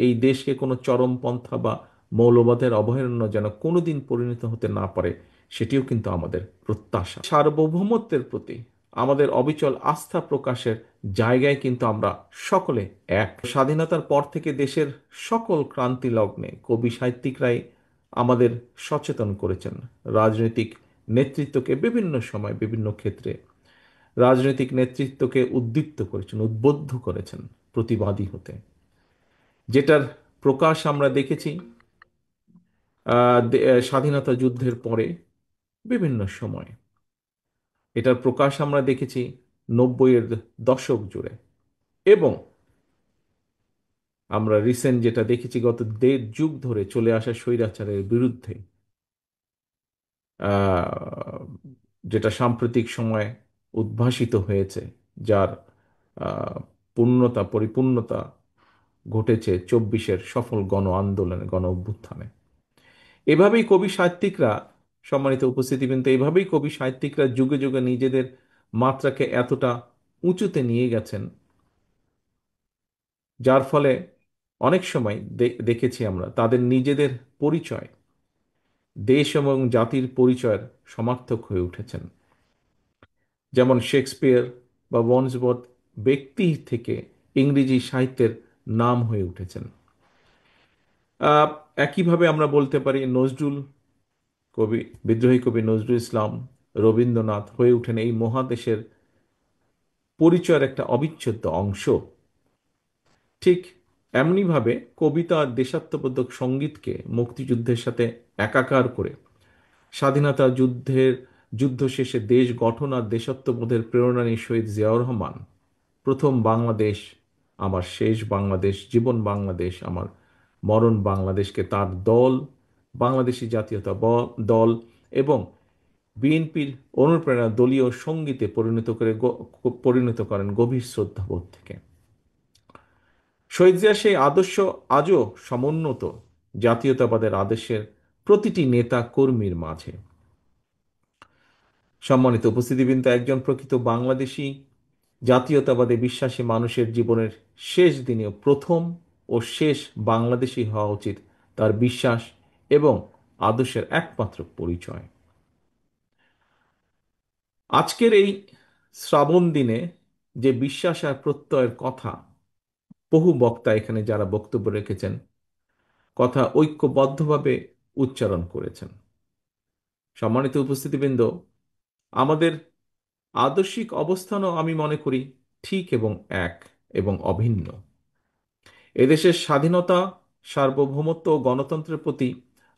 এই দেশকে কোনো চরমপন্থা বা মৌলবাদের অভয়ারণ্য যেন কোনোদিন পরিণত হতে না পারে, সেটিও কিন্তু আমাদের প্রত্যাশা। সার্বভৌমত্বের প্রতি আমাদের অবিচল আস্থা প্রকাশের জায়গায় কিন্তু আমরা সকলে এক। স্বাধীনতার পর থেকে দেশের সকল ক্রান্তি লগ্নে কবি সাহিত্যিকরাই আমাদের সচেতন করেছেন। রাজনৈতিক নেতৃত্বকে বিভিন্ন সময় বিভিন্ন ক্ষেত্রে রাজনৈতিক নেতৃত্বকে উদ্দীপ্ত করেছেন, উদ্বুদ্ধ করেছেন প্রতিবাদী হতে, যেটার প্রকাশ আমরা দেখেছি স্বাধীনতা যুদ্ধের পরে বিভিন্ন সময়। এটার প্রকাশ আমরা দেখেছি 90-এর দশক জুড়ে, এবং আমরা রিসেন্ট যেটা দেখেছি গত 1.5 যুগ ধরে চলে আসা স্বৈরাচারের বিরুদ্ধে, আহ, যেটা সাম্প্রতিক সময়ে উদ্ভাসিত হয়েছে, যার পরিপূর্ণতা ঘটেছে 24-এর সফল গণ আন্দোলনে, গণ অভ্যুত্থানে। এভাবেই কবি সাহিত্যিকরা, সম্মানিত উপস্থিতিবৃন্দ, এভাবেই কবি সাহিত্যিকরা যুগে যুগে নিজেদের মাত্রাকে এতটা উঁচুতে নিয়ে গেছেন, যার ফলে অনেক সময় দেখেছি আমরা তাদের নিজেদের পরিচয়, দেশ এবং জাতির পরিচয়ের সমার্থক হয়ে উঠেছেন। যেমন শেক্সপিয়ার বা ওয়ার্ডসওয়ার্থ ব্যক্তি থেকে ইংরেজি সাহিত্যের নাম হয়ে উঠেছেন। আহ, একইভাবে আমরা বলতে পারি নজরুল কবি, বিদ্রোহী কবি নজরুল ইসলাম, রবীন্দ্রনাথ হয়ে ওঠেন এই মহাদেশের পরিচয়ের একটা অবিচ্ছেদ্য অংশ। ঠিক এমনিভাবে কবিতা আর দেশাত্মবোধক সঙ্গীতকে মুক্তিযুদ্ধের সাথে একাকার করে স্বাধীনতা যুদ্ধ শেষে দেশ গঠন আর দেশাত্মবোধের প্রেরণা নিয়ে শহীদ জিয়াউর রহমান প্রথম বাংলাদেশ আমার শেষ বাংলাদেশ, জীবন বাংলাদেশ আমার মরণ বাংলাদেশকে তার দল, বাংলাদেশী দল এবং বিএনপির অনুপ্রেরণা দলীয় সঙ্গীতে পরিণত করেন গভীর শ্রদ্ধাবোধ থেকে। শহীদ জিয়া সেই আদর্শ আজও সমুন্নত জাতীয়তাবাদের আদর্শের প্রতিটি নেতা কর্মীর মাঝে। সম্মানিত উপস্থিতিবৃন্দ, একজন প্রকৃত বাংলাদেশী জাতীয়তাবাদে বিশ্বাসী মানুষের জীবনের শেষ দিনেও প্রথম ও শেষ বাংলাদেশী হওয়া উচিত তার বিশ্বাস এবং আদর্শের একমাত্র পরিচয়। আজকের এই শ্রাবণ দিনে যে বিশ্বাস আর প্রত্যয়ের কথা বহু বক্তা এখানে যারা বক্তব্য রেখেছেন, কথা ঐক্যবদ্ধভাবে উচ্চারণ করেছেন। সম্মানিত উপস্থিতিবৃন্দ, আমাদের আদর্শিক অবস্থানও আমি মনে করি ঠিক এবং এক এবং অভিন্ন। এদেশের স্বাধীনতা, সার্বভৌমত্ব ও গণতন্ত্রের প্রতি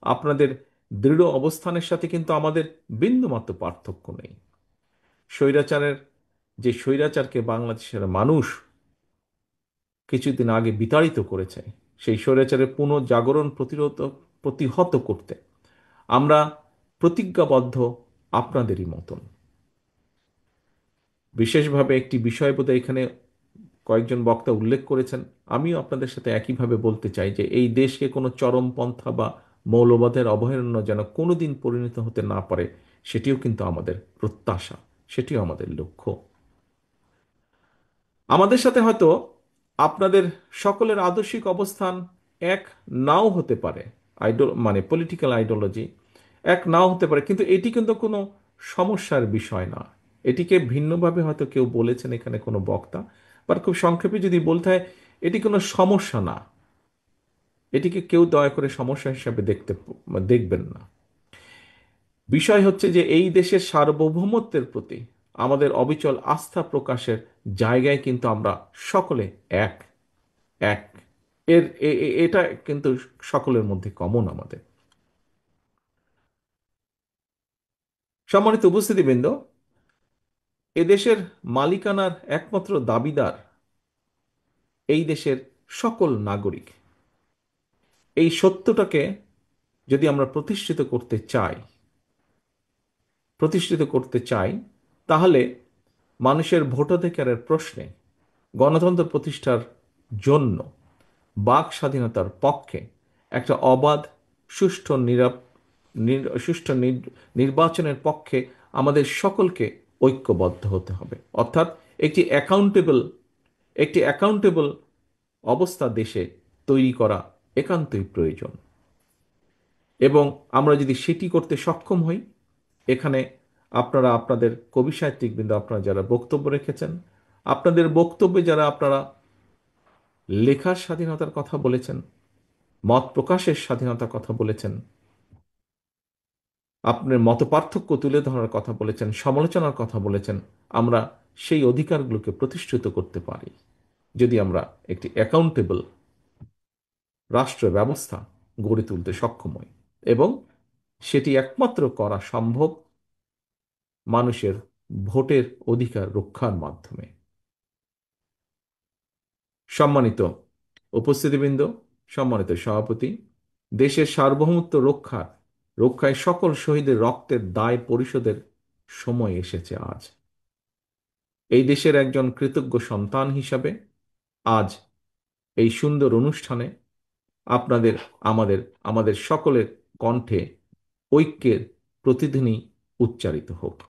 আপনাদের দৃঢ় অবস্থানের সাথে কিন্তু আমাদের বিন্দুমাত্র পার্থক্য নেই। স্বৈরাচারের যে স্বৈরাচারকে বাংলাদেশের মানুষ কিছুদিন আগে বিতাড়িত করেছে, সেই স্বৈরাচারের পুনঃজাগরণ প্রতিহত করতে আমরা প্রতিজ্ঞাবদ্ধ আপনাদেরই মতন। বিশেষভাবে একটি বিষয় বোধহয় এখানে কয়েকজন বক্তা উল্লেখ করেছেন, আমিও আপনাদের সাথে একইভাবে বলতে চাই যে এই দেশকে কোনো চরমপন্থা বা মৌলবাদের অভয়ারণ্য যেন কোনোদিন পরিণত হতে না পারে, সেটিও কিন্তু আমাদের প্রত্যাশা, সেটিও আমাদের লক্ষ্য। আমাদের সাথে হয়তো আপনাদের সকলের আদর্শিক অবস্থান এক নাও হতে পারে, পলিটিক্যাল আইডিওলজি এক নাও হতে পারে, কিন্তু এটি কিন্তু কোনো সমস্যার বিষয় না। এটিকে ভিন্নভাবে হয়তো কেউ বলেছেন এখানে কোনো বক্তা, বা খুব সংক্ষেপে যদি বলতে হয়, এটি কোনো সমস্যা না। এটিকে কেউ দয়া করে সমস্যা হিসাবে দেখবেন না। বিষয় হচ্ছে যে এই দেশের সার্বভৌমত্বের প্রতি আমাদের অবিচল আস্থা প্রকাশের জায়গায় কিন্তু আমরা সকলে এক এক এটা কিন্তু সকলের মধ্যে কমন আমাদের। সম্মানিত উপস্থিতিবৃন্দ, এদেশের মালিকানার একমাত্র দাবিদার এই দেশের সকল নাগরিক। এই সত্যটাকে যদি আমরা প্রতিষ্ঠিত করতে চাই, তাহলে মানুষের ভোটাধিকারের প্রশ্নে, গণতন্ত্র প্রতিষ্ঠার জন্য, বাক স্বাধীনতার পক্ষে, একটা অবাধ সুষ্ঠু নির্বাচনের পক্ষে আমাদের সকলকে ঐক্যবদ্ধ হতে হবে। অর্থাৎ একটি অ্যাকাউন্টেবল অবস্থা দেশে তৈরি করা একান্তই প্রয়োজন। এবং আমরা যদি সেটি করতে সক্ষম হই, এখানে আপনারা আপনাদের কবি সাহিত্যিকবৃন্দ আপনারা যারা বক্তব্য রেখেছেন, আপনাদের বক্তব্যে যারা আপনারা লেখার স্বাধীনতার কথা বলেছেন, মত প্রকাশের স্বাধীনতার কথা বলেছেন, আপনার মতপার্থক্য তুলে ধরার কথা বলেছেন, সমালোচনার কথা বলেছেন, আমরা সেই অধিকারগুলোকে প্রতিষ্ঠিত করতে পারি যদি আমরা একটি অ্যাকাউন্টেবল রাষ্ট্র ব্যবস্থা গড়ে তুলতে সক্ষম হই। এবং সেটি একমাত্র করা সম্ভব মানুষের ভোটের অধিকার রক্ষার মাধ্যমে। সম্মানিত উপস্থিতিবৃন্দ, সম্মানিত সভাপতি, দেশের সার্বভৌমত্ব রক্ষায় সকল শহীদের রক্তের দায় পরিশোধের সময় এসেছে আজ। এই দেশের একজন কৃতজ্ঞ সন্তান হিসাবে আজ এই সুন্দর অনুষ্ঠানে আপনাদের আমাদের আমাদের সকলের কণ্ঠে ঐক্যের প্রতিধ্বনি উচ্চারিত হোক।